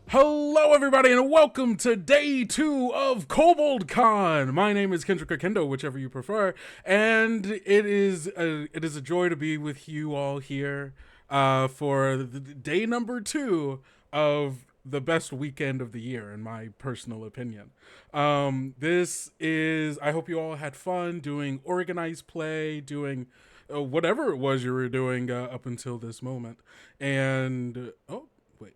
Hello, everybody, and welcome to day 2 of Kobold Con. My name is Kendrick or Kendo, whichever you prefer, and it is a joy to be with you all here for day number 2 of the best weekend of the year, in my personal opinion. This is. I hope you all had fun doing organized play, doing whatever it was you were doing up until this moment, and oh. Wait,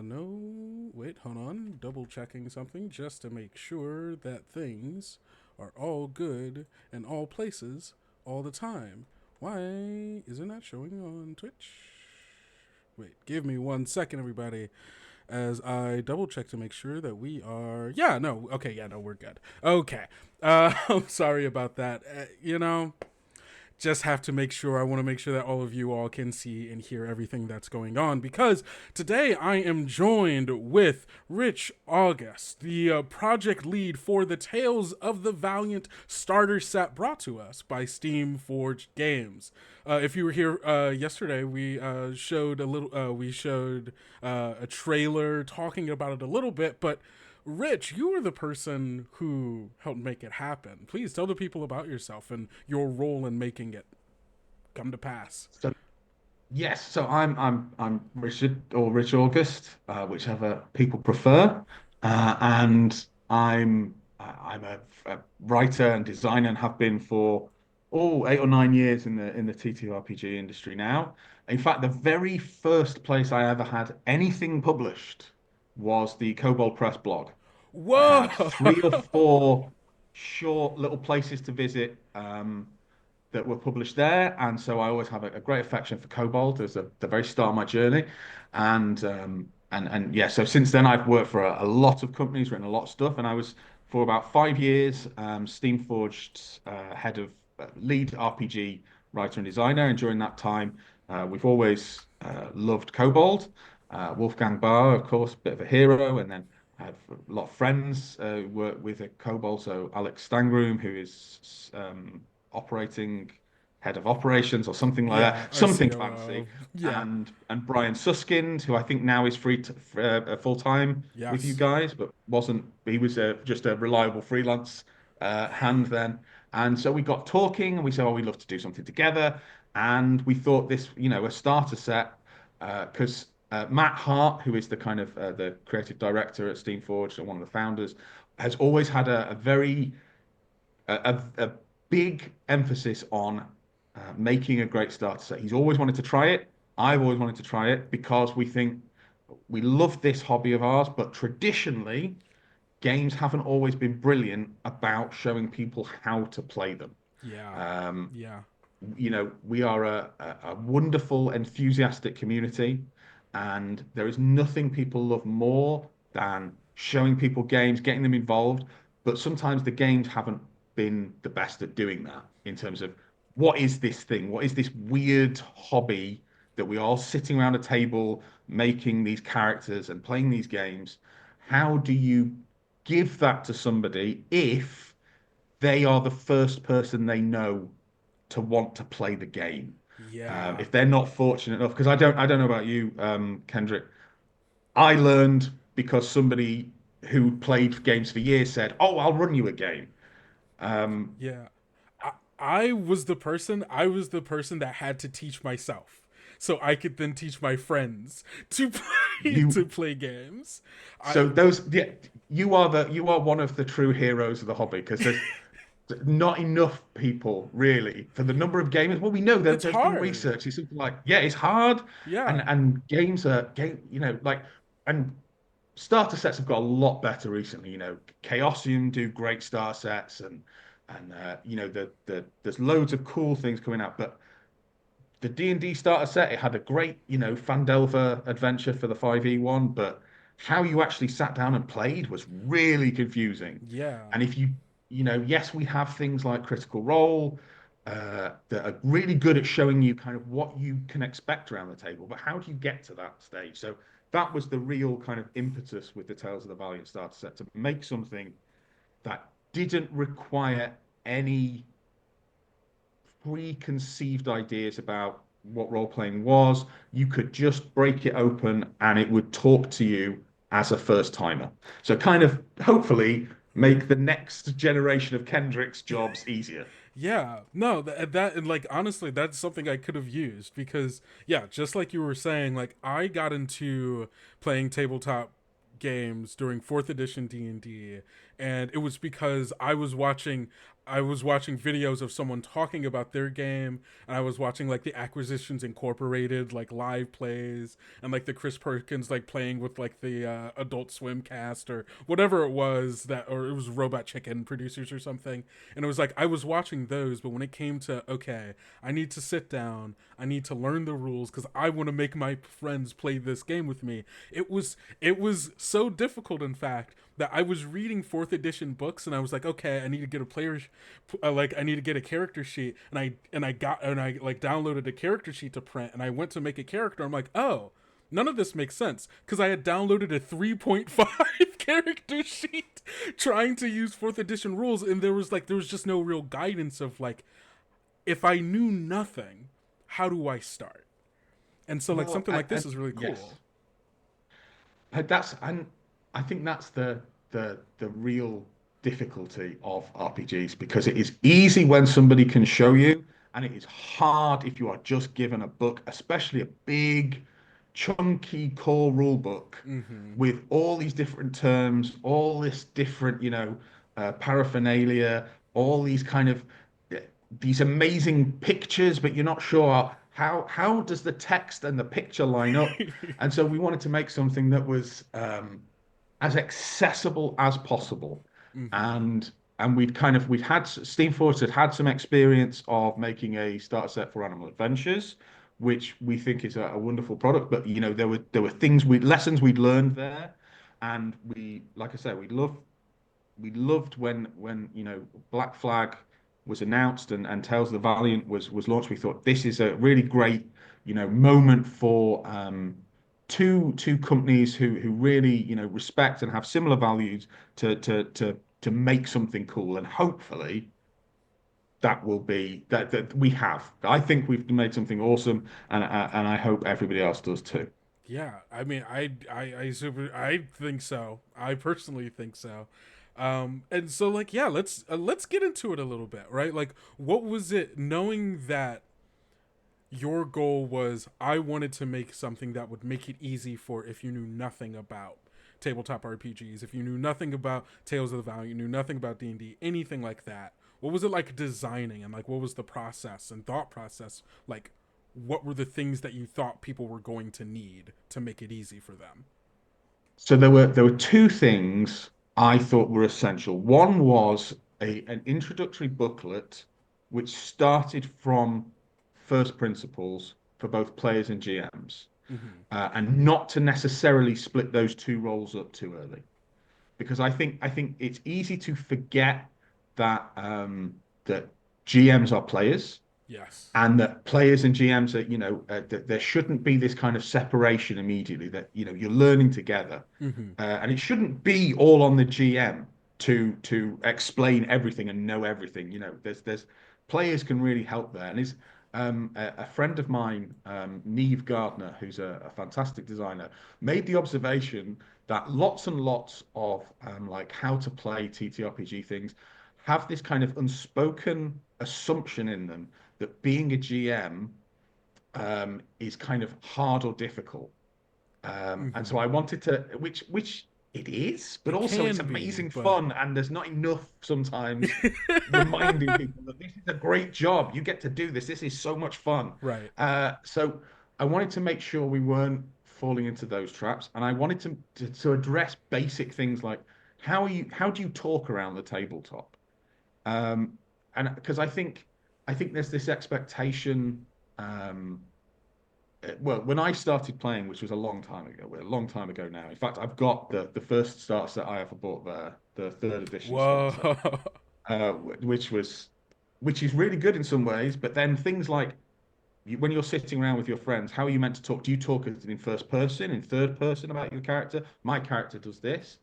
no, wait, hold on. Double checking something just to make sure that things are all good in all places all the time. Why isn't that showing on Twitch? Wait, give me 1 second, everybody, as I double check to make sure that we are. Yeah, no, okay, yeah, no, we're good. Okay. I'm sorry about that. Just have to make sure I want to make sure that all of you all can see and hear everything that's going on, because today I am joined with Rich August, the project lead for the Tales of the Valiant starter set brought to us by Steam Forged Games. If you were here yesterday, we showed a trailer talking about it a little bit, but Rich, you were the person who helped make it happen. Please tell the people about yourself and your role in making it come to pass. So yes, so I'm Richard or Rich August, whichever people prefer, and I'm a writer and designer and have been for 8 or 9 years in the TTRPG industry now. In fact, the very first place I ever had anything published was the Kobold Press blog. I Whoa! had three or four short little places to visit. That were published there, and so I always have a great affection for Kobold as the very start of my journey, and yeah, so since then I've worked for a lot of companies, written a lot of stuff, and I was for about 5 years Steamforged head of lead RPG writer and designer, and during that time we've always loved Kobold. Wolfgang Barr, of course, bit of a hero, and then I have a lot of friends who work with a Kobold, so Alex Stangroom, who is operating head of operations or something like Yeah, that, our something fancy. COO. Yeah. And Brian Suskind, who I think now is full time with you Yes. guys, but wasn't. He was just a reliable freelance hand then. And so we got talking, and we said, "Oh, we'd love to do something together." And we thought this, a starter set, because Matt Hart, who is the kind of the creative director at Steamforged and one of the founders, has always had a very a big emphasis on making a great starter set. He's always wanted to try it. I've always wanted to try it because we think we love this hobby of ours, but traditionally, games haven't always been brilliant about showing people how to play them. Yeah. Um, Yeah. we are a wonderful, enthusiastic community, and there is nothing people love more than showing people games, getting them involved. But sometimes the games haven't been the best at doing that in terms of what is this thing? What is this weird hobby that we are all sitting around a table making these characters and playing these games? How do you give that to somebody if they are the first person they know to want to play the game? Yeah. If they're not fortunate enough, because I don't know about you, Kendrick. I learned because somebody who played games for years said, "Oh, I'll run you a game." Um, Yeah. I was the person that had to teach myself so I could then teach my friends to play to you play games. I so yeah, you are one of the true heroes of the hobby because there's not enough people really for the number of gamers. Well, we know that It's there's been hard. research. It's something like, yeah, it's hard, Yeah. and games are game, like, and starter sets have got a lot better recently. Chaosium do great star sets, and there's loads of cool things coming out. But the D&D starter set, it had a great, Fandelver adventure for the 5e one, but how you actually sat down and played was really confusing. Yeah. And if yes, we have things like Critical Role that are really good at showing you kind of what you can expect around the table, but how do you get to that stage? So that was the real kind of impetus with the Tales of the Valiant starter set, to make something that didn't require any preconceived ideas about what role playing was. You could just break it open and it would talk to you as a first timer. So kind of hopefully make the next generation of Kendrick's jobs easier. Yeah, no, that and like honestly, that's something I could have used because yeah, just like you were saying, like I got into playing tabletop games during fourth edition D&D, and it was because I was watching videos of someone talking about their game, and I was watching like the Acquisitions Incorporated like live plays, and like the Chris Perkins like playing with like the Adult Swim cast or whatever it was that, or it was Robot Chicken producers or something, and it was like I was watching those, but when it came to okay, I need to sit down, I need to learn the rules because I want to make my friends play this game with me. It was so difficult, in fact, that I was reading fourth edition books and I was like, okay, I need to get a like I need to get a character sheet, and I like downloaded a character sheet to print, and I went to make a character. I'm like, oh, none of this makes sense because I had downloaded a 3.5 character sheet trying to use fourth edition rules, and there was just no real guidance of like if I knew nothing, how do I start? And so like Well, something like this and is really yes, cool. that's and I think that's the real difficulty of RPGs because it is easy when somebody can show you, and it is hard if you are just given a book, especially a big, chunky core rule book Mm-hmm. with all these different terms, all this different, paraphernalia, all these kind of uh, these amazing pictures, but you're not sure how does the text and the picture line up. And so we wanted to make something that was as accessible as possible. Mm-hmm. And we'd had Steamforce had some experience of making a starter set for Animal Adventures, which we think is a wonderful product. But there were things we lessons we'd learned there, and we like I said we loved when Black Flag was announced and Tales of the Valiant was launched. We thought this is a really great moment for two companies who really respect and have similar values to make something cool, and hopefully that will be that we have. I think we've made something awesome, and I hope everybody else does too. Yeah, I mean, I think so. I personally think so. And so like, yeah, let's get into it a little bit, right? Like, what was it knowing that your goal was I wanted to make something that would make it easy for if you knew nothing about tabletop RPGs, if you knew nothing about Tales of the Valiant, you knew nothing about D&D, anything like that. What was it like designing, and like what was the process and thought process like? What were the things that you thought people were going to need to make it easy for them? So there were two things I thought were essential. One was an introductory booklet which started from first principles for both players and GMs, Mm-hmm. and not to necessarily split those two roles up too early, because I think it's easy to forget that GMs are players, Yes. and that players and GMs are, that there shouldn't be this kind of separation immediately, that, you're learning together. Mm-hmm. And it shouldn't be all on the GM to explain everything and know everything. There's players can really help there. And is a friend of mine, Neve Gardner, who's a fantastic designer, made the observation that lots and lots of like how to play TTRPG things have this kind of unspoken assumption in them that being a GM is kind of hard or difficult. And so Mm-hmm. I wanted to, which it is, but It also it's can be, amazing but fun, and there's not enough sometimes reminding people that this is a great job. You get to do this. This is so much fun. right. So I wanted to make sure we weren't falling into those traps, and I wanted to address basic things like how do you talk around the tabletop? Um, and because I think there's this expectation. Um, well, when I started playing, which was a long time ago, we're a long time ago now. In fact, I've got the first starter set I ever bought there, the third edition starter set, Whoa. uh, which was which is really good in some ways. But then things like when you're sitting around with your friends, how are you meant to talk? Do you talk in first person, in third person about your character? My character does this.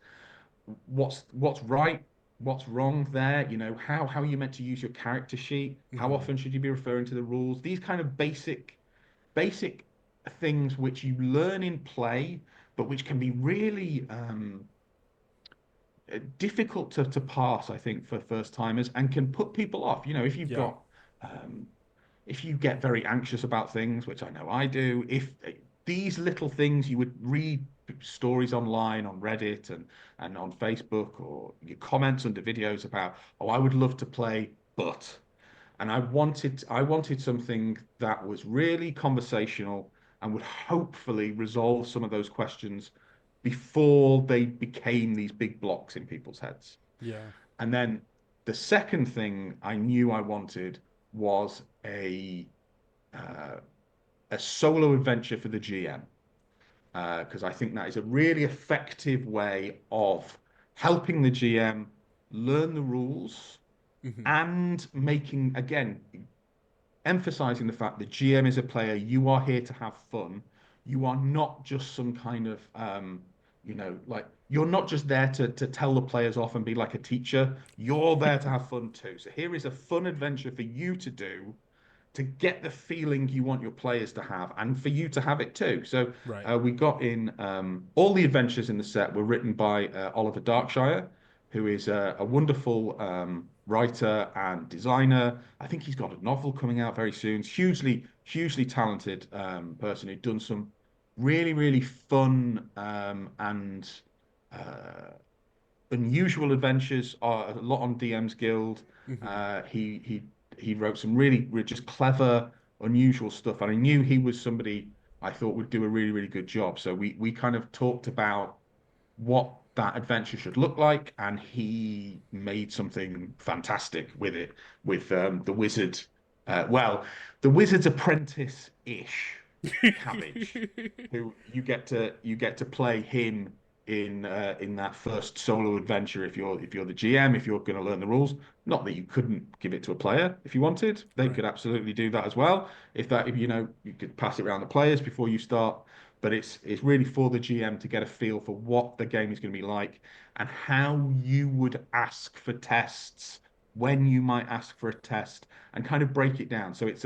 What's right? What's wrong there? How are you meant to use your character sheet? How Mm-hmm. often should you be referring to the rules? These kind of basic things which you learn in play, but which can be really difficult to pass, I think, for first timers and can put people off. If you've Yeah. got if you get very anxious about things, which I know I do, if these little things you would read stories online on Reddit and on Facebook or your comments under videos about, oh, I would love to play, but and I wanted something that was really conversational and would hopefully resolve some of those questions before they became these big blocks in people's heads. Yeah. And then the second thing I knew I wanted was uh, a solo adventure for the GM, because I think that is a really effective way of helping the GM learn the rules Hmm. and making, again, emphasizing the fact that GM is a player. You are here to have fun. You are not just some kind of, like you're not just there to tell the players off and be like a teacher. You're there to have fun too. So here is a fun adventure for you to do to get the feeling you want your players to have and for you to have it too. So Right. we got in all the adventures in the set were written by Oliver Darkshire, who is a wonderful writer and designer. I think he's got a novel coming out very soon. Hugely, hugely talented person who'd done some really, really fun and uh, unusual adventures, a lot on DM's Guild. Hmm. He wrote some really just clever, unusual stuff, and I knew he was somebody I thought would do a really really good job. So we kind of talked about what that adventure should look like, and he made something fantastic with it, with the wizard. Well, the wizard's apprentice-ish, Cabbage, who you get to play him in that first solo adventure if you're the GM, if you're going to learn the rules. Not that you couldn't give it to a player if you wanted. They Right. could absolutely do that as well. If you could pass it around the players before you start. But it's really for the GM to get a feel for what the game is going to be like and how you would ask for tests, when you might ask for a test, and kind of break it down. So it's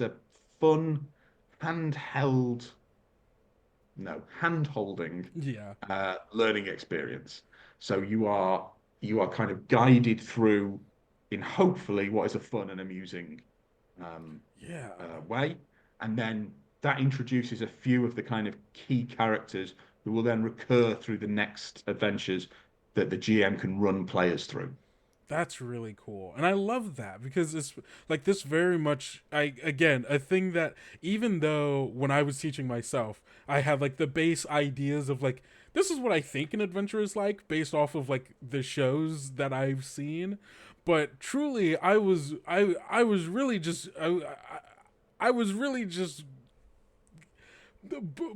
a fun handheld, no, hand holding Yeah. learning experience. So you are kind of guided through in hopefully what is a fun and amusing um, Yeah. way, and then that introduces a few of the kind of key characters who will then recur through the next adventures that the GM can run players through. That's really cool. And I love that because it's like this very much I again, a thing that even though when I was teaching myself, I had like the base ideas of like this is what I think an adventure is like based off of like the shows that I've seen, but truly I was really just I was really just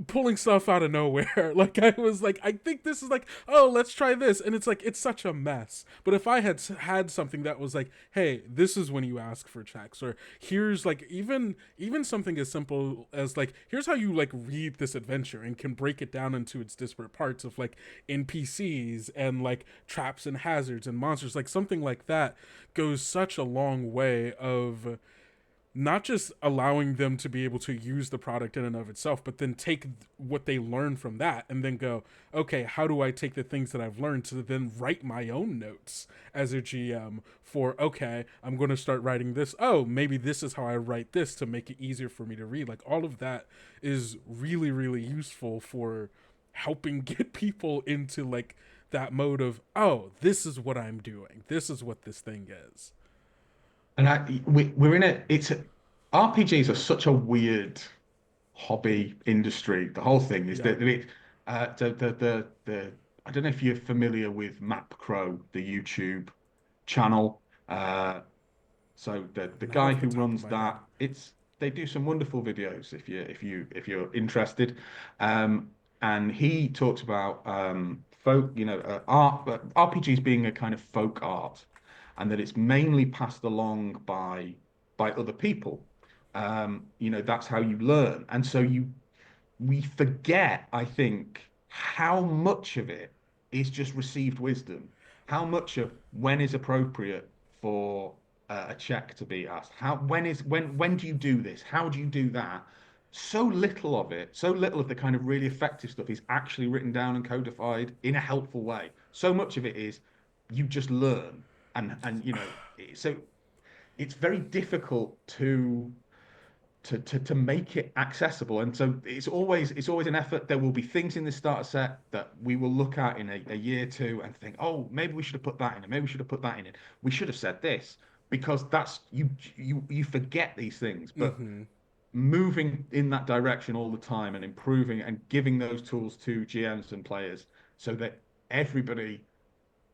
pulling stuff out of nowhere. Like I was like, I think this is like, oh, let's try this, and it's like it's such a mess. But if I had something that was like, hey, this is when you ask for checks, or here's like even something as simple as like, here's how you like read this adventure and can break it down into its disparate parts of like NPCs and like traps and hazards and monsters, like something like that goes such a long way of not just allowing them to be able to use the product in and of itself, but then take what they learn from that and then go, okay, how do I take the things that I've learned to then write my own notes as a GM for, okay, I'm going to start writing this. Oh, maybe this is how I write this to make it easier for me to read. Like all of that is really, really useful for helping get people into like that mode of, oh, this is what I'm doing. This is what this thing is. And we're in a it's RPGs are such a weird hobby industry. The whole thing is Yeah. that the I don't know if you're familiar with Map Crow, the YouTube channel. So the Not guy off the who top of runs my head. that, they do some wonderful videos if you're interested. Um, and he talks about folk, art, RPGs being a kind of folk art, and that it's mainly passed along by other people. That's how you learn, and so we forget, I think, how much of it is just received wisdom, how much of when is appropriate for a check to be asked, how when do you do this, how do you do that, so little of it, so little of the kind of really effective stuff is actually written down and codified in a helpful way. So much of it is you just learn, and so it's very difficult to make it accessible. And so it's always an effort. There will be things in this starter set that we will look at in a year or two and think, oh, maybe we should have put that in, and maybe we should have put that in it. We should have said this because that's you forget these things, but Mm-hmm. moving in that direction all the time and improving and giving those tools to GMs and players so that everybody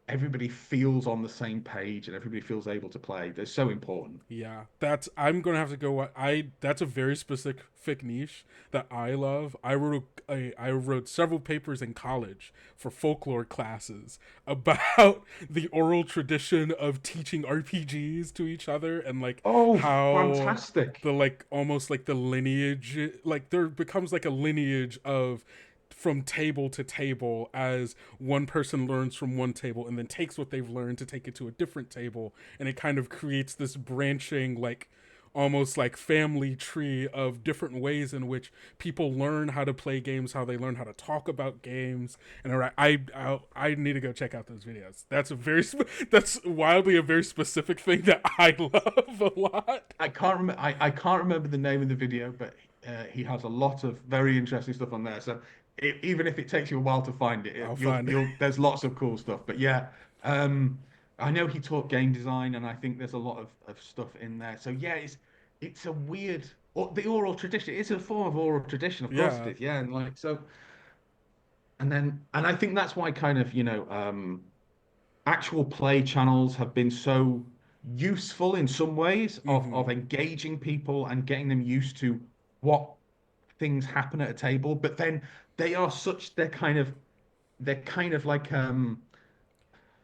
everybody feels on the same page and everybody feels able to play. They're so important. Yeah, that's I'm gonna have to go. I That's a very specific niche that I love. I wrote several papers in college for folklore classes about the oral tradition of teaching RPGs to each other and like Oh, how fantastic. the like almost like the lineage, like there becomes like a lineage of from table to table as one person learns from one table and then takes what they've learned to take it to a different table, and it kind of creates this branching like almost like family tree of different ways in which people learn how to play games, how they learn how to talk about games. And I need to go check out those videos. That's a that's wildly a very specific thing that I love a lot. I can't remember the name of the video, but he has a lot of very interesting stuff on there. So even if it takes you a while to find it, I'll find it. there's lots of cool stuff. But yeah, I know he taught game design, and I think there's a lot of stuff in there. So yeah, it's a weird the oral tradition. It's a form of oral tradition, of course it Yeah. is. Yeah, and like so, and I think that's why kind of actual play channels have been so useful in some ways Mm-hmm. of engaging people and getting them used to what things happen at a table. But then they are such they're kind of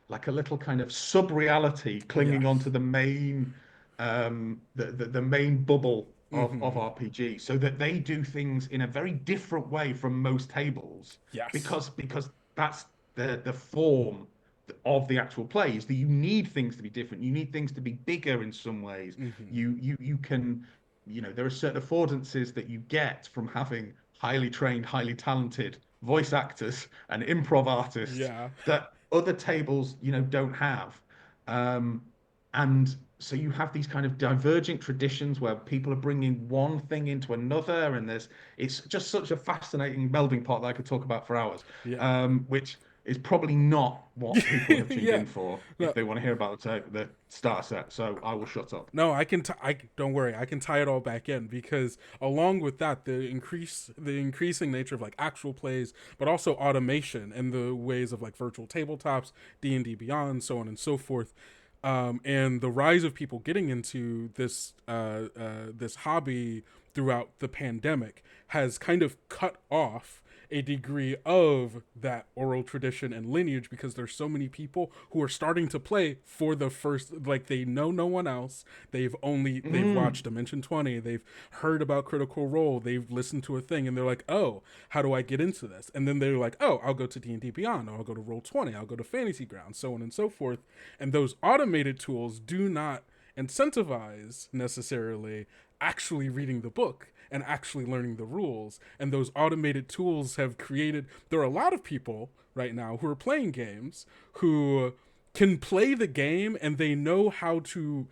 like a little kind of sub-reality clinging onto Yes. the main the main bubble of Mm-hmm. RPG, so that they do things in a very different way from most tables Yes. because that's the form of the actual play is that you need things to be different. You need things to be bigger in some ways. Mm-hmm. You can there are certain affordances that you get from having highly trained, highly talented voice actors and improv artists Yeah. that other tables, don't have. Um, and so you have these kind of divergent traditions where people are bringing one thing into another, and it's just such a fascinating melding pot that I could talk about for hours, Yeah. which is probably not what people have tuned Yeah. in for if No, they want to hear about the star set. So I will shut up. no, I don't worry. I can tie it all back in because along with that, the increasing nature of like actual plays, but also automation and the ways of like virtual tabletops, D&D Beyond, so on and so forth. And the rise of people getting into this hobby throughout the pandemic has kind of cut off a degree of that oral tradition and lineage because there's so many people who are starting to play for the first, like they know no one else. They've watched Mm, Dimension 20, they've heard about Critical Role, they've listened to a thing and they're like, "Oh, how do I get into this?" And then they're like, "Oh, I'll go to D&D Beyond, or I'll go to Roll 20, I'll go to Fantasy Ground, so on and so forth." And those automated tools do not incentivize necessarily actually reading the book and actually learning the rules. And those automated tools have created, there are a lot of people right now who are playing games who can play the game and they know how to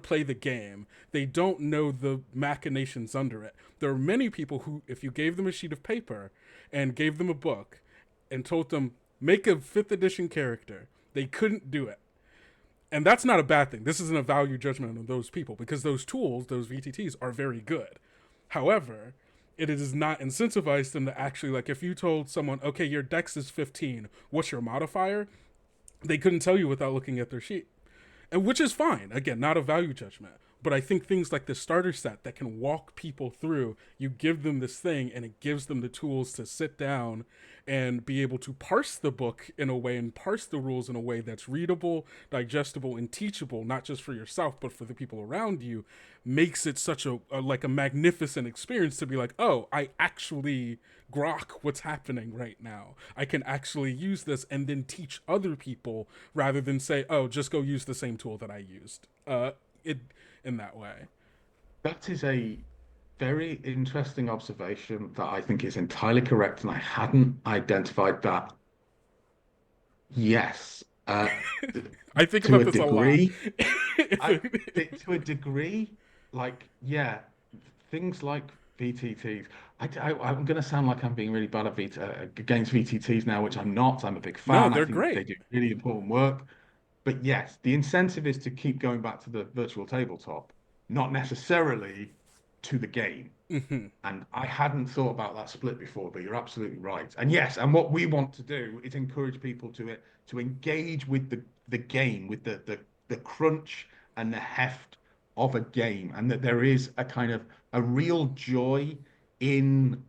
play the game. They don't know the machinations under it. There are many people who, if you gave them a sheet of paper and gave them a book and told them make a 5th edition character, they couldn't do it. And that's not a bad thing. This isn't a value judgment on those people because those tools, those VTTs, are very good. However, it does not incentivize them to actually, like, if you told someone, okay, your dex is 15, what's your modifier? They couldn't tell you without looking at their sheet, and which is fine. Again, not a value judgment. But I think things like the starter set that can walk people through, you give them this thing and it gives them the tools to sit down and be able to parse the book in a way and parse the rules in a way that's readable, digestible, and teachable, not just for yourself, but for the people around you, makes it such a like a magnificent experience to be like, oh, I actually grok what's happening right now. I can actually use this and then teach other people rather than say, oh, just go use the same tool that I used. It in that way. that is a very interesting observation that I think is entirely correct, and I hadn't identified that. Yes, I think to about a this a lot. degree. To a degree, like, yeah, things like VTTs. I'm going to sound like I'm being really bad at against VTTs now, which I'm not. I'm a big No, fan. I they're think they great. do really important work. But yes, the incentive is to keep going back to the virtual tabletop, not necessarily to the game. Hmm. And I hadn't thought about that split before, but you're absolutely right. And yes, and what we want to do is encourage people to engage with the game, with the crunch and the heft of a game, and that there is a kind of a real joy in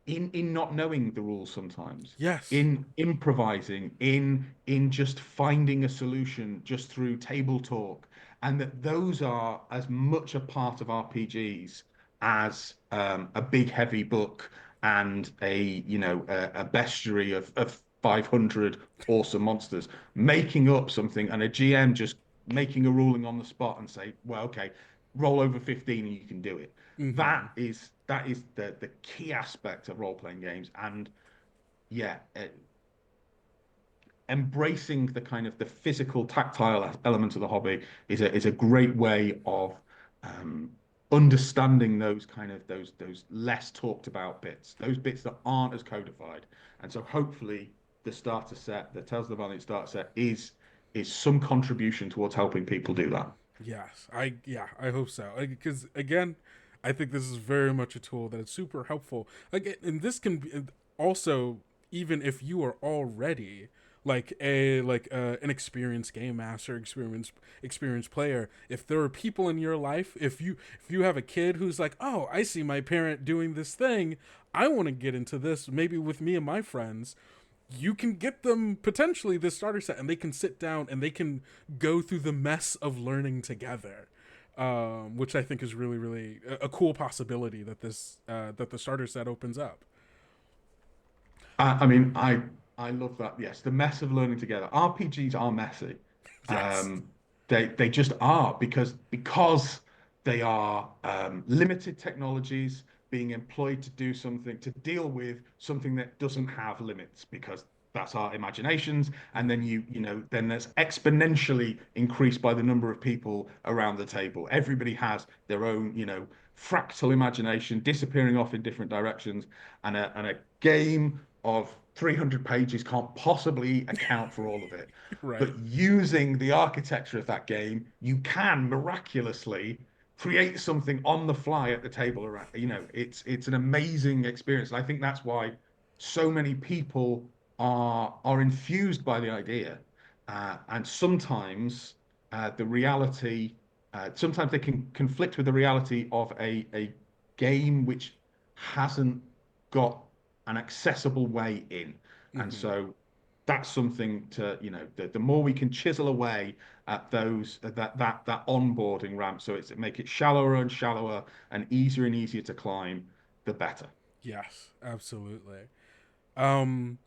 in not knowing the rules sometimes, Yes. in improvising, in just finding a solution just through table talk, and that those are as much a part of RPGs as a big heavy book and a bestiary of 500 awesome monsters, making up something and a GM just making a ruling on the spot and say, well, okay, roll over 15 and you can do it. Hmm. That is the key aspect of role playing games, and yeah, embracing the kind of the physical, tactile element of the hobby is a great way of um, understanding those kind of those less talked about bits, those bits that aren't as codified, and so hopefully the starter set, the Tales of the Valiant starter set, is some contribution towards helping people do that. Yes, I hope so. Because again, I think this is very much a tool that is super helpful. Like, and this can be also, even if you are already an experienced game master, experienced player. If there are people in your life, if you have a kid who's like, oh, I see my parent doing this thing, I want to get into this, maybe with me and my friends, you can get them potentially this starter set, and they can sit down and they can go through the mess of learning together, which I think is really, really a cool possibility that the starter set opens up. I mean, I love that. Yes, the mess of learning together. RPGs are messy. Yes. Um, they just are because they are limited technologies being employed to do something to deal with something that doesn't have limits because that's our imaginations, and then Hmm. then that's exponentially increased by the number of people around the table. Everybody has their own fractal imagination disappearing off in different directions, and a game of 300 pages can't possibly account for all of it. Right. But using the architecture of that game, you can miraculously create something on the fly at the table around. It's an amazing experience. And I think that's why so many people are infused by the idea. And the reality, sometimes they can conflict with the reality of a game which hasn't got an accessible way in. And Hmm. so that's something the more we can chisel away at those that onboarding ramp, so it's make it shallower and shallower and easier to climb, the better. Yes, absolutely. Um,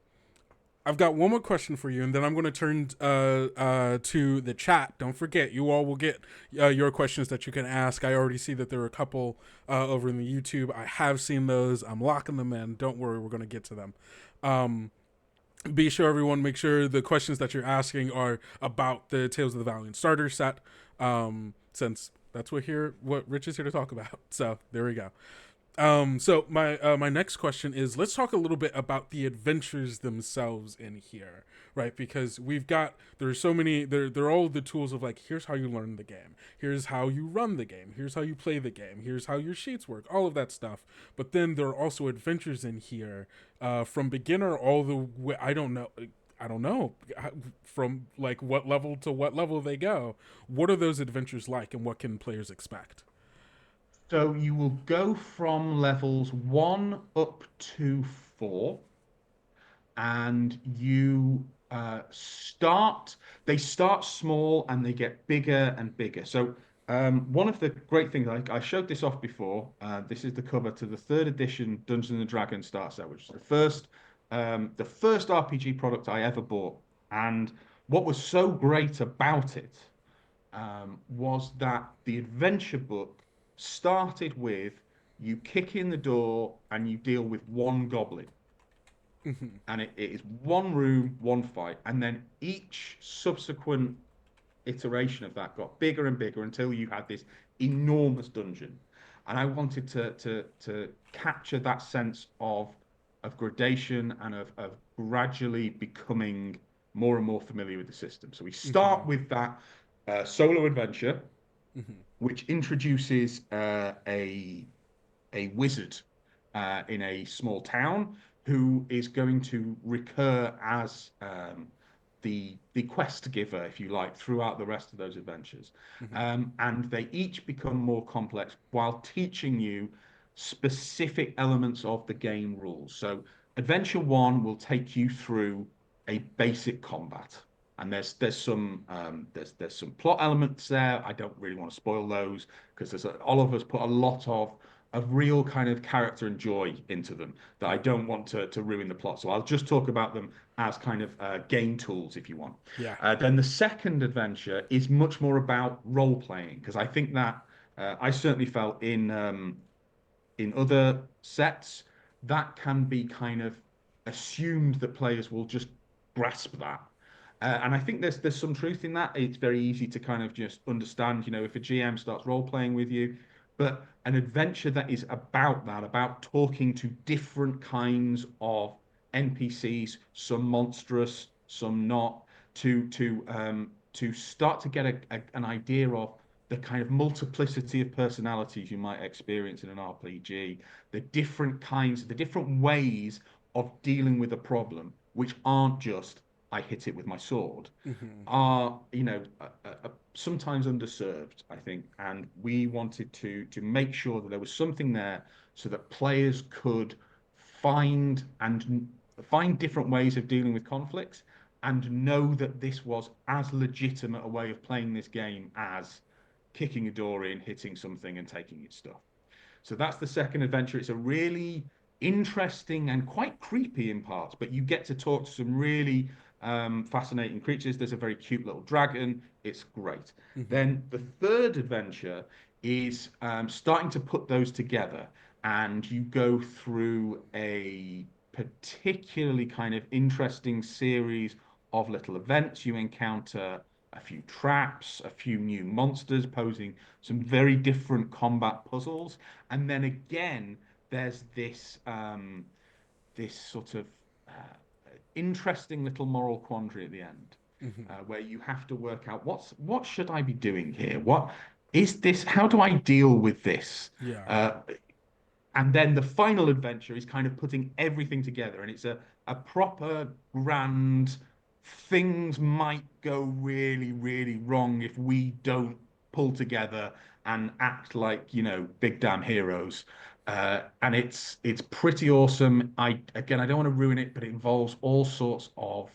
I've got one more question for you, and then I'm going to turn to the chat. Don't forget, you all will get your questions that you can ask. I already see that there are a couple over in the YouTube. I have seen those. I'm locking them in. Don't worry, we're going to get to them. Um, be sure, everyone, make sure the questions that you're asking are about the Tales of the Valiant starter set, since that's what Rich is here to talk about. So there we go. So my next question is, let's talk a little bit about the adventures themselves in here, right? Because there's so many, they're all the tools of, like, here's how you learn the game, here's how you run the game, here's how you play the game, here's how your sheets work, all of that stuff. But then there are also adventures in here, from beginner all the way, I don't know from like what level to what level they go. What are those adventures like, and what can players expect? So you will go from levels 1 up to 4, and they start small and they get bigger and bigger. So one of the great things, I showed this off before. This is the cover to the third edition Dungeons and Dragons Start Set, which is the first RPG product I ever bought. And what was so great about it was that the adventure book started with you kick in the door and you deal with one goblin. And it is one room, one fight. And then each subsequent iteration of that got bigger and bigger until you had this enormous dungeon. And I wanted to capture that sense of gradation and of gradually becoming more and more familiar with the system. So we start with that solo adventure, which introduces a wizard in a small town who is going to recur as the quest giver, if you like, throughout the rest of those adventures. And they each become more complex while teaching you specific elements of the game rules. So Adventure One will take you through a basic combat. And there's some plot elements there. I don't really want to spoil those because Oliver's put a lot of real kind of character and joy into them that I don't want to ruin the plot. So I'll just talk about them as kind of game tools, if you want. Yeah. Then the second adventure is much more about role playing because I think that I certainly felt in other sets, that can be kind of assumed that players will just grasp that. And I think there's some truth in that. It's very easy to kind of just understand, if a GM starts role playing with you, but an adventure that is about that, about talking to different kinds of NPCs, some monstrous, some not, to start to get an idea of the kind of multiplicity of personalities you might experience in an RPG, the different ways of dealing with a problem, which aren't just I hit it with my sword, are sometimes underserved, I think, and we wanted to make sure that there was something there so that players could find different ways of dealing with conflicts and know that this was as legitimate a way of playing this game as kicking a door in, hitting something, and taking its stuff. So that's the second adventure. It's a really interesting and quite creepy in parts, but you get to talk to some really fascinating creatures. There's a very cute little dragon. It's great. Then the third adventure is starting to put those together, and you go through a particularly kind of interesting series of little events. You encounter a few traps, a few new monsters posing some very different combat puzzles. And then again, there's this sort of interesting little moral quandary at the end, where you have to work out what should I be doing here? What is this? How do I deal with this? Yeah. Uh, and then the final adventure is kind of putting everything together, and it's a proper grand things might go really, really wrong if we don't pull together and act like, big damn heroes. And it's pretty awesome. I don't want to ruin it, but it involves all sorts of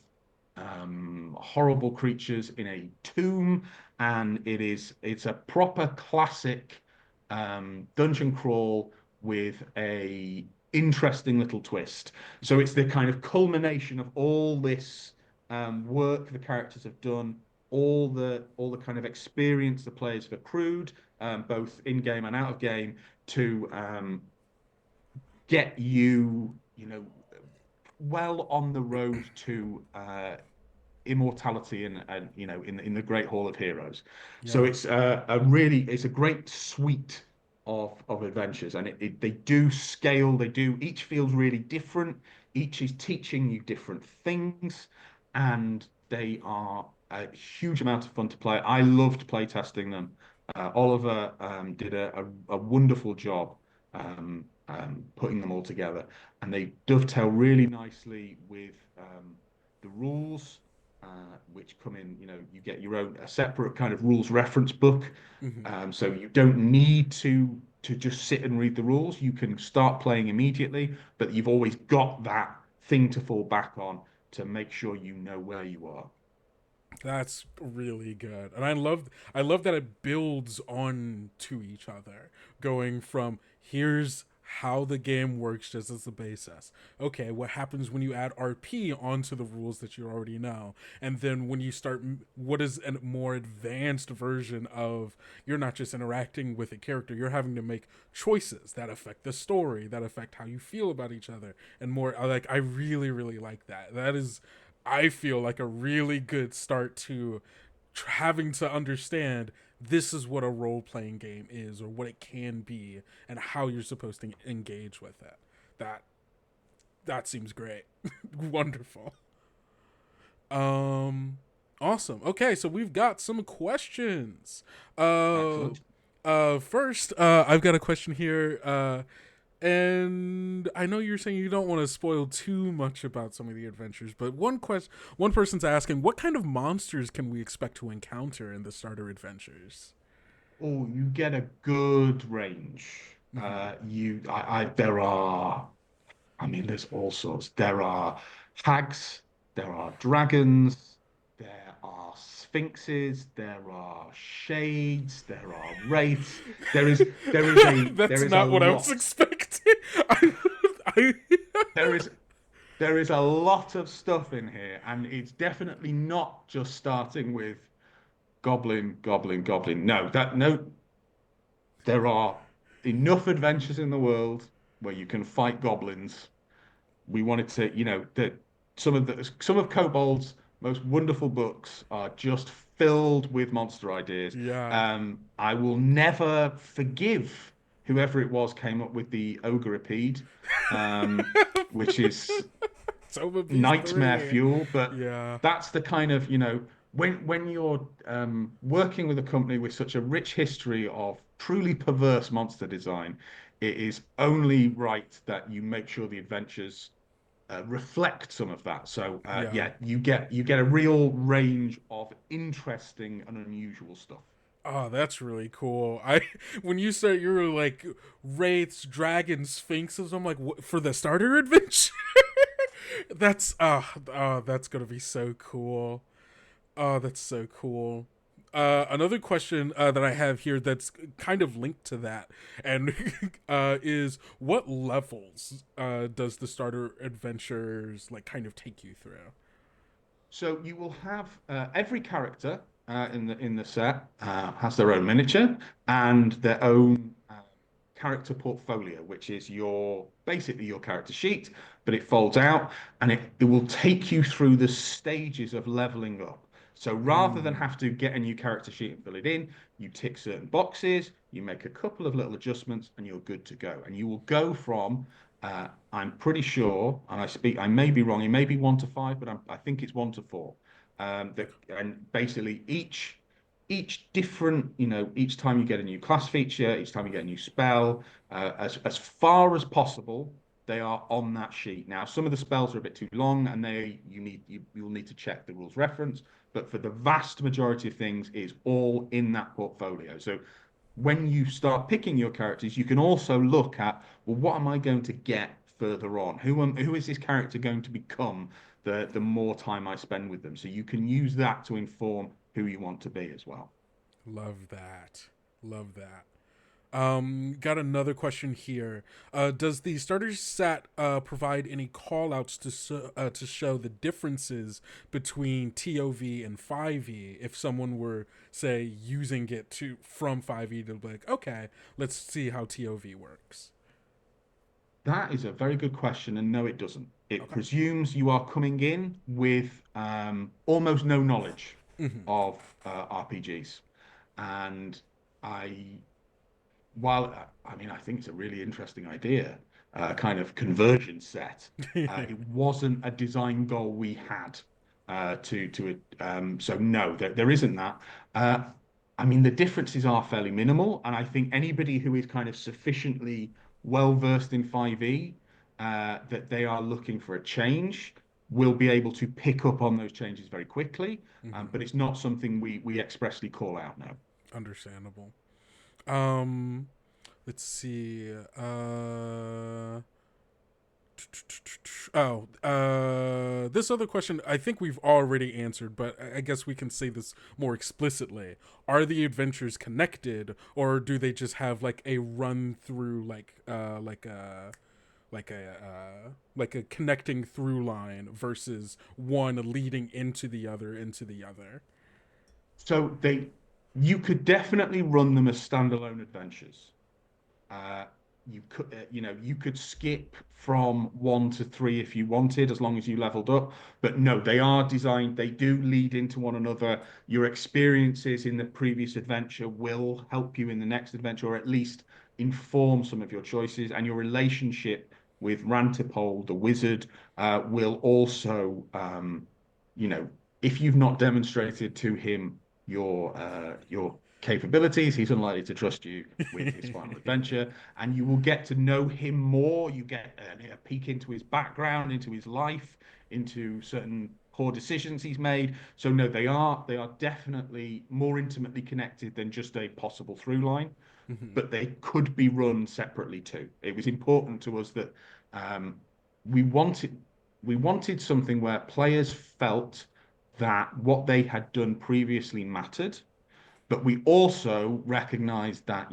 horrible creatures in a tomb, and it's a proper classic dungeon crawl with a interesting little twist. So it's the kind of culmination of all this work the characters have done, all the kind of experience the players have accrued, both in game and out of game, to get well on the road to immortality and in the Great Hall of Heroes. So Yeah. it's a great suite of adventures, and they do scale. They do each feels really different. Each is teaching you different things, and they are a huge amount of fun to play. I loved playtesting them. Oliver did a wonderful job putting them all together, and they dovetail really nicely with the rules, which come in. You get your own a separate kind of rules reference book, so you don't need to just sit and read the rules. You can start playing immediately, but you've always got that thing to fall back on to make sure you know where you are. That's really good. And I love that it builds on to each other, going from here's how the game works just as the basis. Okay, what happens when you add RP onto the rules that you already know? And then when you start, what is a more advanced version of you're not just interacting with a character, you're having to make choices that affect the story, that affect how you feel about each other, and more. Like, I really, really like that. That is, I feel like a really good start to having to understand this is what a role playing game is or what it can be and how you're supposed to engage with it. That that seems great. Wonderful. Um awesome. Okay, so we've got some questions. Uh Excellent. First, I've got a question here. And I know you're saying you don't want to spoil too much about some of the adventures, but one person's asking, what kind of monsters can we expect to encounter in the starter adventures? Oh, you get a good range. Mm-hmm. There are, I mean, there's all sorts. There are hags, there are dragons, there are sphinxes, there are shades, there are wraiths. There That's is a not what I was lot. expecting. I There is there is a lot of stuff in here, and it's definitely not just starting with goblin, goblin, goblin. No, there are enough adventures in the world where you can fight goblins. We wanted to, that some of Kobold's most wonderful books are just filled with monster ideas. yeah. I will never forgive whoever it was came up with the Ogreipede, which is Tova Beast nightmare 3. fuel, but Yeah. that's the kind of, when you're working with a company with such a rich history of truly perverse monster design, it is only right that you make sure the adventures reflect some of that. So Yeah. yeah, you get a real range of interesting and unusual stuff. Oh, that's really cool. I when you said you were like wraiths, dragons, sphinxes, I'm like, what, for the starter adventure? That's that's gonna be so cool. Oh, that's so cool. Another question that I have here that's kind of linked to that, and is what levels does the starter adventures like kind of take you through? So you will have every character in the set has their own miniature and their own character portfolio, which is your basically your character sheet, but it folds out and it will take you through the stages of leveling up. So rather than Mm, have to get a new character sheet and fill it in, you tick certain boxes, you make a couple of little adjustments, and you're good to go. And you will go from I'm pretty sure, and I may be wrong, it may be 1 to 5, but I think it's 1 to 4. And basically each different, each time you get a new class feature, each time you get a new spell, as far as possible, they are on that sheet. Now, some of the spells are a bit too long, and you'll need to check the rules reference. But for the vast majority of things, it's all in that portfolio. So when you start picking your characters, you can also look at, well, what am I going to get further on? Who is this character going to become the more time I spend with them? So you can use that to inform who you want to be as well. love that. Love that. Got another question here. Does the starter set provide any call outs to show the differences between TOV and 5e if someone were, say, using it to from 5e to be like, okay, let's see how TOV works? That is a very good question, and no, it doesn't. It Okay. presumes you are coming in with almost no knowledge Mm-hmm. of RPGs, and I while I mean, I think it's a really interesting idea, kind of conversion set. It wasn't a design goal we had to it. So no, there isn't that. Uh, I mean, the differences are fairly minimal, and I think anybody who is kind of sufficiently well versed in 5e that they are looking for a change will be able to pick up on those changes very quickly. Mm-hmm. But it's not something we expressly call out now. Understandable. Um, let's see. Oh, this other question I think we've already answered, but I guess we can say this more explicitly. Are the adventures connected, or do they just have like a run through, like a connecting through line versus one leading into the other? So you could definitely run them as standalone adventures. Uh, you could skip from 1 to 3 if you wanted, as long as you leveled up. But no, they are designed, they do lead into one another. Your experiences in the previous adventure will help you in the next adventure, or at least inform some of your choices. And your relationship with Rantipole, the wizard, will also, you know, if you've not demonstrated to him your capabilities, he's unlikely to trust you with his final adventure, and you will get to know him more. You get a peek into his background, into his life, into certain poor decisions he's made. So no, they are definitely more intimately connected than just a possible through line, Hmm. but they could be run separately too. It was important to us that um, we wanted we wanted something where players felt that what they had done previously mattered, but we also recognized that,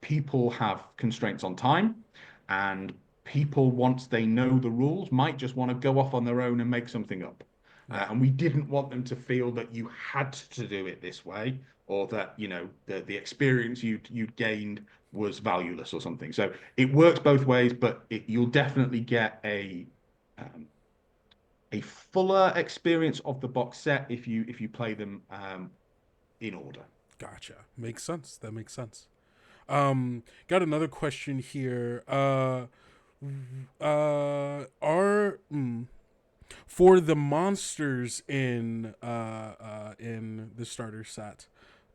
people have constraints on time, and people, once they know the rules, might just want to go off on their own and make something up. Right. And we didn't want them to feel that you had to do it this way, or that, the experience you'd gained was valueless or something. So it works both ways, but you'll definitely get um, a fuller experience of the box set if you play them in order. Gotcha. Makes sense. That makes sense. Got another question here. Are For the monsters in the starter set,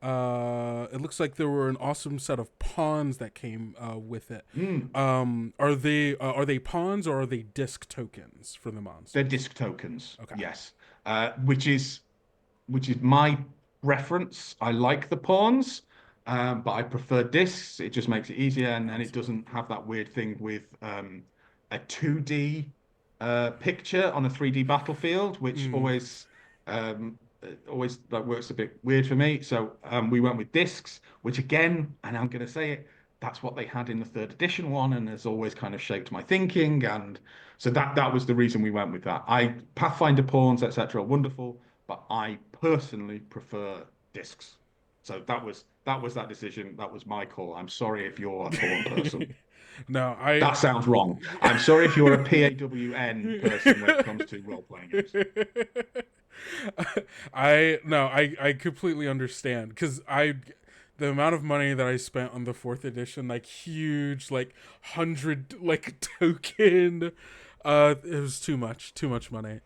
it looks like there were an awesome set of pawns that came with it. Mm. Are they pawns or are they disc tokens for the They're monsters? disc tokens, Okay. yes. Which is my reference. I like the pawns, but I prefer discs. It just makes it easier, and then it Absolutely. doesn't have that weird thing with a 2D picture on a 3D battlefield, which Mm, always like works a bit weird for me. So we went with discs, which again, and I'm going to say it, that's what they had in the third edition one, and has always kind of shaped my thinking. And so that was the reason we went with that. I Pathfinder pawns, etc., wonderful, but I personally prefer discs. So that was that decision. That was my call. I'm sorry if you're a pawn person. mm. No, I That sounds wrong. I'm sorry if you're a PAWN person when it comes to role-playing games. I no, I completely understand because I the amount of money that I spent on the fourth edition, like huge, like 100 like token, it was too much money.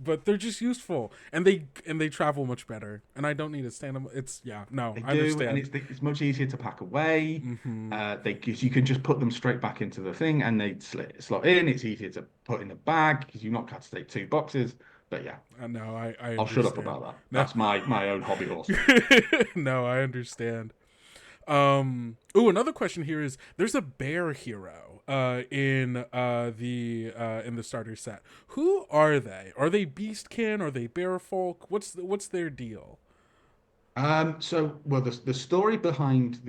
But they're just useful and they travel much better, and I don't need to stand them. It's yeah, no, They I do, and understand. it's much easier to pack away. Hmm. They because you can just put them straight back into the thing, and they slot in. It's easier to put in the bag because you've not got to take two boxes. But yeah, No, I I'll shut up understand. about that. No, That's my own hobby horse. no, I understand. Ooh, another question here is: there's a bear hero in the starter set. Who are they? Are they beastkin? Are they bear folk? What's their deal? Well, the story behind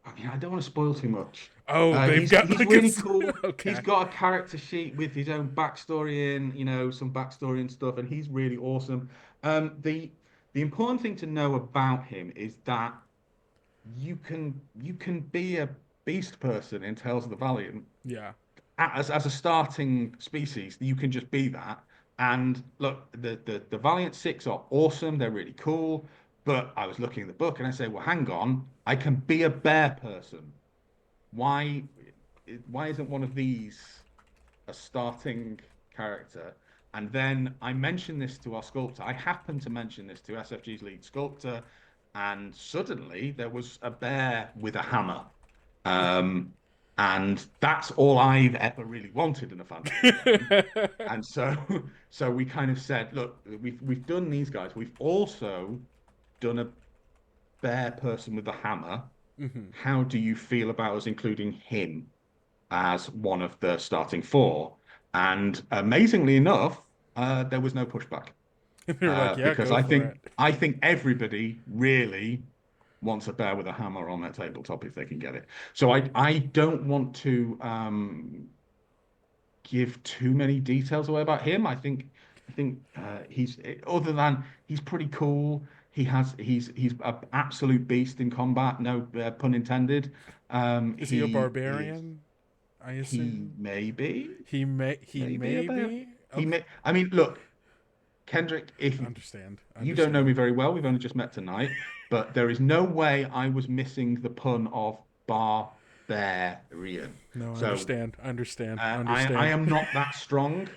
I mean, I don't want to spoil too much. Oh, they've got He's like a really cool. He's okay. got a character sheet with his own backstory in, some backstory and stuff, and he's really awesome. The important thing to know about him is that you can be a beast person in Tales of the Valiant Yeah. as a starting species. You can just be that. And look, the Valiant Six are awesome. They're really cool. But I was looking at the book and I say, well, hang on, I can be a bear person. Why why isn't one of these a starting character? And then I mentioned this to our sculptor. I happened to mention this to SFG's lead sculptor, and suddenly there was a bear with a hammer. Um, and that's all I've ever really wanted in a fantasy game. And so, so we kind of said, look, we've done these guys. We've also done a bear person with a hammer. Hmm. How do you feel about us including him as one of the starting four? And amazingly enough, there was no pushback And they're like, yeah, because go for it. I think everybody really wants a bear with a hammer on their tabletop if they can get it. So I don't want to give too many details away about him. I think he's other than he's pretty cool. He's an absolute beast in combat. No pun intended. Is he a He is barbarian? I he assume he maybe a may bear. be. He Okay, may. I mean, look, Kendrick. If understand, you don't know me understand. very well, we've only just met tonight, but there is no way I was missing the pun of barbarian. No, I So understand, understand, I understand. am not that strong,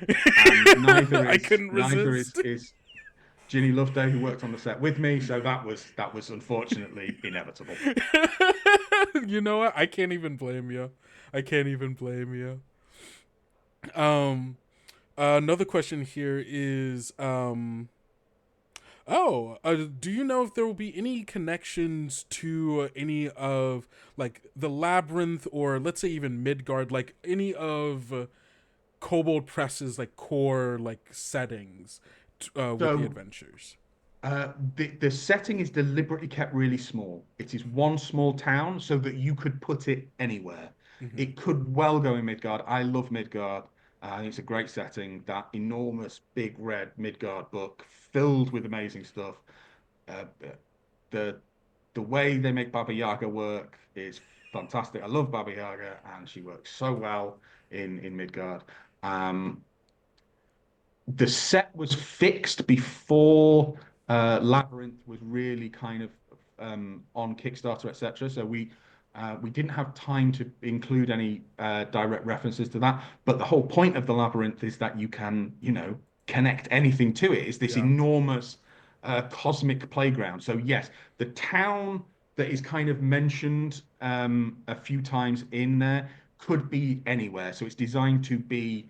and I couldn't neither resist. is Ginny Loveday, who worked on the set with me. So that was unfortunately inevitable. You know what? I can't even blame you. I can't even blame you. Um, another question here is, do you know if there will be any connections to any of like the labyrinth or let's say even Midgard, like any of Kobold Press's like core like settings with the So adventures? the setting is deliberately kept really small. It is one small town so that you could put it anywhere. Hmm. It could well go in Midgard. I love Midgard. I think it's a great setting. That enormous, big red Midgard book filled with amazing stuff. Uh, the the way they make Baba Yaga work is fantastic. I love Baba Yaga, and she works so well in Midgard. Um, the set was fixed before Labyrinth was really kind of on Kickstarter, etc. So we didn't have time to include any direct references to that. But the whole point of the Labyrinth is that you can, connect anything to it. It's this Yeah. enormous cosmic playground. So yes, the town that is kind of mentioned a few times in there could be anywhere. So it's designed to be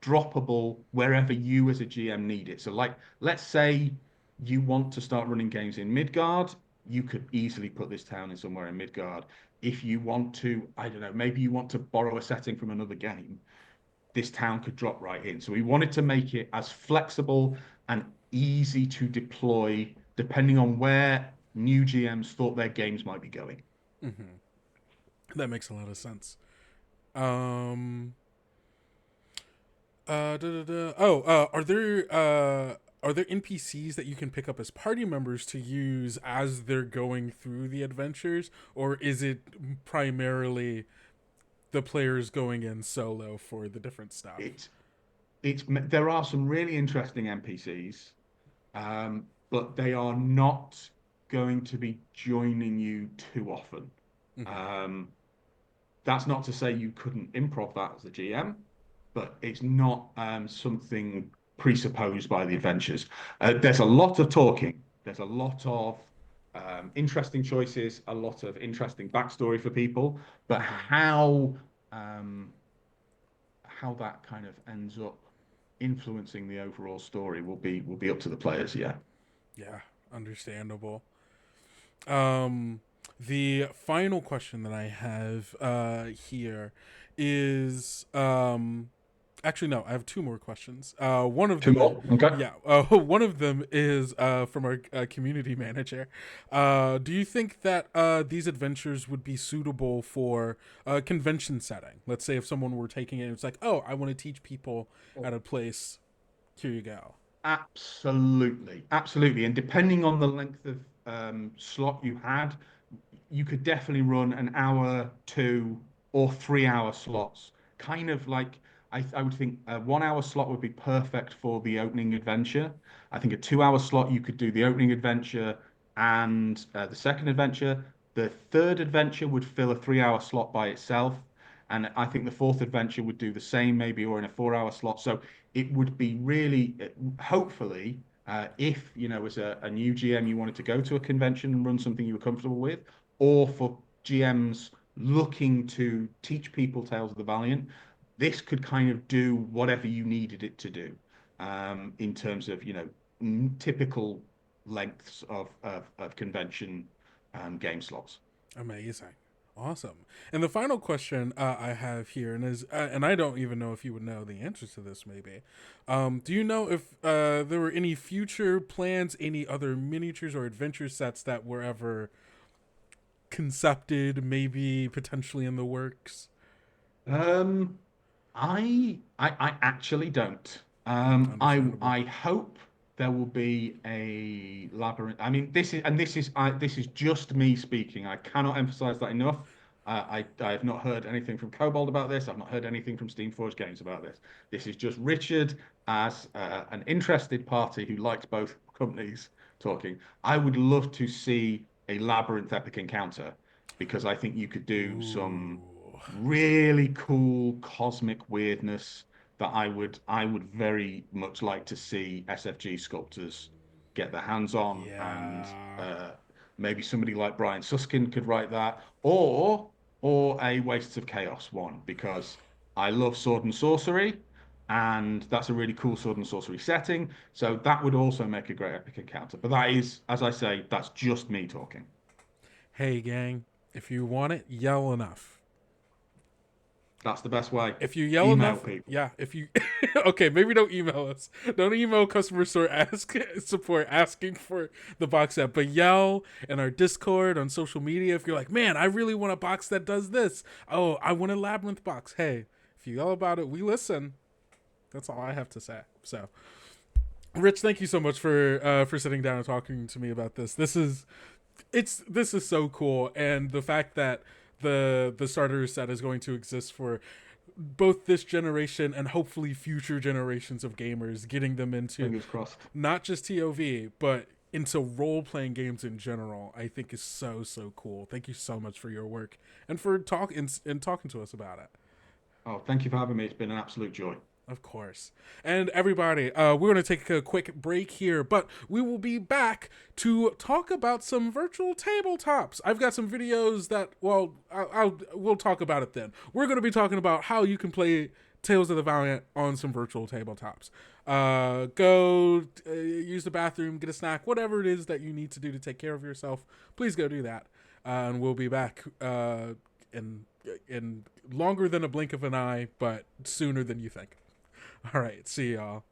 droppable wherever you as a GM need it. So, like, let's say you want to start running games in Midgard, you could easily put this town in somewhere in Midgard. If you want to, I don't know, maybe you want to borrow a setting from another game, this town could drop right in. So we wanted to make it as flexible and easy to deploy depending on where new GMs thought their games might be going. Hmm. That makes a lot of sense. Um, da, da, da. Oh, are there NPCs that you can pick up as party members to use as they're going through the adventures, or is it primarily the players going in solo for the different stuff? It there are some really interesting NPCs, but they are not going to be joining you too often. Hmm. Um, that's not to say you couldn't improv that as a GM, but it's not something presupposed by the adventures. There's a lot of talking. There's a lot of interesting choices, a lot of interesting backstory for people, but Hmm. um, how that kind of ends up influencing the overall story will be up to the players. Yeah. Yeah, understandable. Um, the final question that I have here is actually no, I have two more questions. One of Two them is more. Okay. yeah, one of them is from our community manager. Do you think that these adventures would be suitable for a convention setting? Let's say if someone were taking it, it's like, oh, I want to teach people at a place. Here you go. Absolutely, absolutely. And depending on the length of slot you had, you could definitely run an hour, 2 or 3 hour slots. Kind of like I would think a 1 hour slot would be perfect for the opening adventure. I think a 2 hour slot you could do the opening adventure and the second adventure. The third adventure would fill a 3 hour slot by itself. And I think the fourth adventure would do the same, maybe, or in a 4 hour slot. So it would be really, hopefully, if as a new GM you wanted to go to a convention and run something you were comfortable with, or for GMs looking to teach people Tales of the Valiant, this could kind of do whatever you needed it to do in terms of typical lengths of convention game slots. Amazing. Awesome. And the final question I have here, and I don't even know if you would know the answer to this. Maybe, do you know if there were any future plans, any other miniatures or adventure sets that were ever concepted, maybe potentially in the works? Um, I actually don't. Understandable. I hope there will be a labyrinth. I mean, this is just me speaking. I cannot emphasize that enough. I have not heard anything from Kobold about this. I've not heard anything from Steamforged Games about this. This is just Richard as an interested party who likes both companies talking. I would love to see a labyrinth epic encounter because I think you could do some Ooh. really cool cosmic weirdness that I would very much like to see SFG sculptors get their hands on, and Yeah. maybe somebody like Brian Susskind could write that, or a Wastes of Chaos one, because I love sword and sorcery, and that's a really cool sword and sorcery setting. So that would also make a great epic encounter. But that is, as I say, that's just me talking. Hey, gang, if you want it, yell enough. That's the best way. If you yell Email enough, people. yeah. If you, okay, maybe don't email us. Don't email customer support asking for the box set, but yell in our Discord on social media. If you're like, man, I really want a box that does this. Oh, I want a labyrinth box. Hey, if you yell about it, we listen. That's all I have to say. So, Rich, thank you so much for sitting down and talking to me about this. This is so cool, and the fact that the starter set is going to exist for both this generation and hopefully future generations of gamers, getting them into Fingers crossed. not just TOV but into role playing games in general, I think is so cool. Thank you so much for your work and for talking to us about it. Oh, thank you for having me. It's been an absolute joy. Of course. And everybody, we're going to take a quick break here, but we will be back to talk about some virtual tabletops. I've got some videos that, well, we'll talk about it then. We're going to be talking about how you can play Tales of the Valiant on some virtual tabletops. Go use the bathroom, get a snack, whatever it is that you need to do to take care of yourself. Please go do that. And we'll be back in longer than a blink of an eye, but sooner than you think. All right, see y'all.